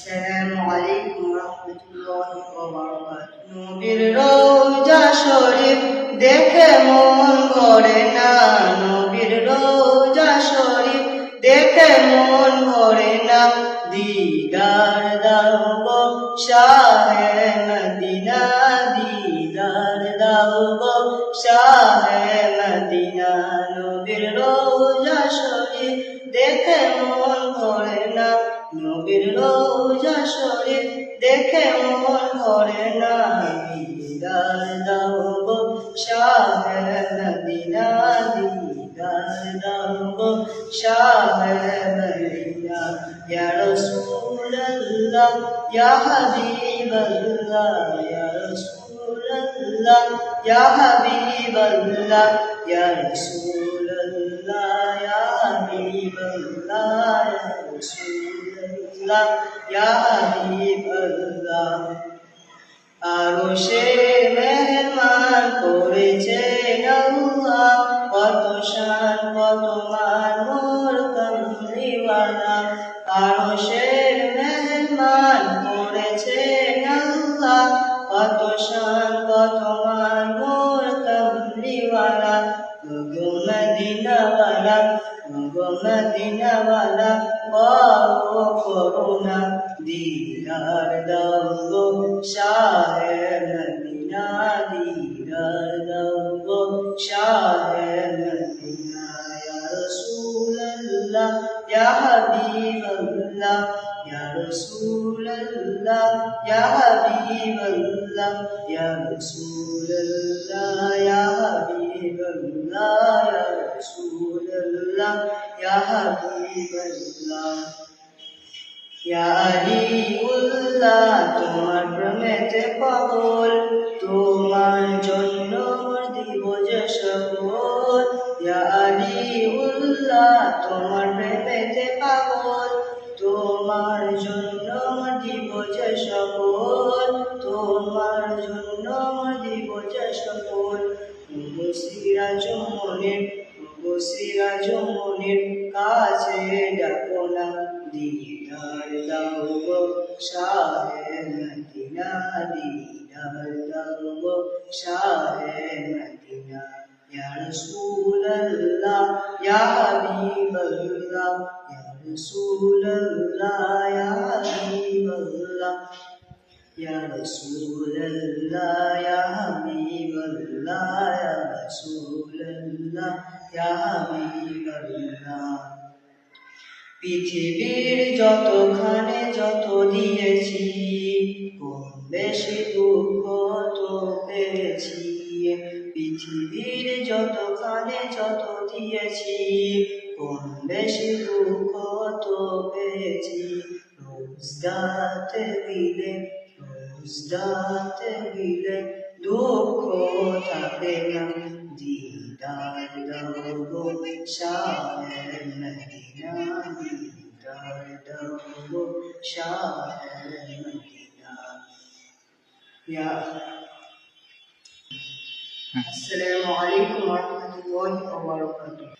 আসসালামু আলাইকুম রাহমাতুল্লাহি ওয়া বারাকাতুহু। নবীর রওজা শরীফ দেখে মন ভরে না, নবীর রওজা শরীফ দেখে মন ভরে না। দিদার দাও গো শাহে মদিনা, দিদার দাও গো শাহে মদিনা। নবীর রওজা শরীফ দেখে মন ভরে না, নবীর রওজা শরীফ দেখে মন ভরে না। দিদার দাও গো শাহে মদিনা, দিদার দাও গো শাহে মদিনা। ইয়া রাসূলুল্লাহ ইয়া হাবিবাল্লাহ, ইয়া রাসূলুল্লাহ ইয়া হাবিবাল্লাহ, ইয়া রাসূলুল্লাহ ইয়া হাবিবাল্লাহ, ইয়া রাসূলুল্লাহ ইয়া হাবিবাল্লাহ। আরশে মেহমান করেছেন আল্লাহ, কত শান কত মান মোর কামলিওয়ালা। আরশে মেহমান করেছেন আল্লাহ, কত শান কত মান মোর কামলিওয়ালা। গো মদিনাওয়ালা, গো মদিনাওয়ালা করো করুণা। দিদার দাও গো শাহে মদিনা, দিদার দাও গো শাহে মদিনা। ইয়া রাসূলুল্লাহ ইয়া হাবিবাল্লাহ, ইয়া রাসূলুল্লাহ ইয়া হাবিবাল্লাহ, ইয়া রাসূলুল্লাহ ইয়া হাবিবাল্লাহ, ইয়া রাসূলুল্লাহ ইয়া হাবিবাল্লাহ। ইয়া আলিউল্লাহ তোমার প্রেমেতে পাগল, তোমার জন্য দিব যে সকল। ইয়া আলিউল্লাহ তোমার প্রেমেতে পাগল, তোমার জন্য দিব যে সকল, তোমার জন্য দিব যে সকল। ওগো সিরাজ মনির, ওগো সিরাজ মনির কাছে ডাকো না। দিদার দাও গো শাহে মদিনা, দিদার দাও গো শাহে মদিনা। ইয়া রাসূলুল্লাহ ইয়া হাবিবাল্লাহ, ইয়া রাসূলুল্লাহ ইয়া হাবিবাল্লাহ, ইয়া রাসূলুল্লাহ ইয়া হাবিবাল্লাহ, ইয়া রাসূলুল্লাহ ইয়া হাবিবাল্লাহ। পৃথিবীর যতখানে যত দিয়েছি, কম বেশি দুঃখ তো পেয়েছি। পৃথিবীর যতখানে যত দিয়েছি, কম বেশি দুঃখ তো পেয়েছি। রোজদাতে দিলে, রোজদাতে দিলে দুঃখ থাকে না। দিদার দাও গো শাহে মদিনা, দিদার দাও গো শাহে মদিনা। আসসালামু আলাইকুম ওয়া রাহমাতুল্লাহি ওয়া বারাকাতুহু।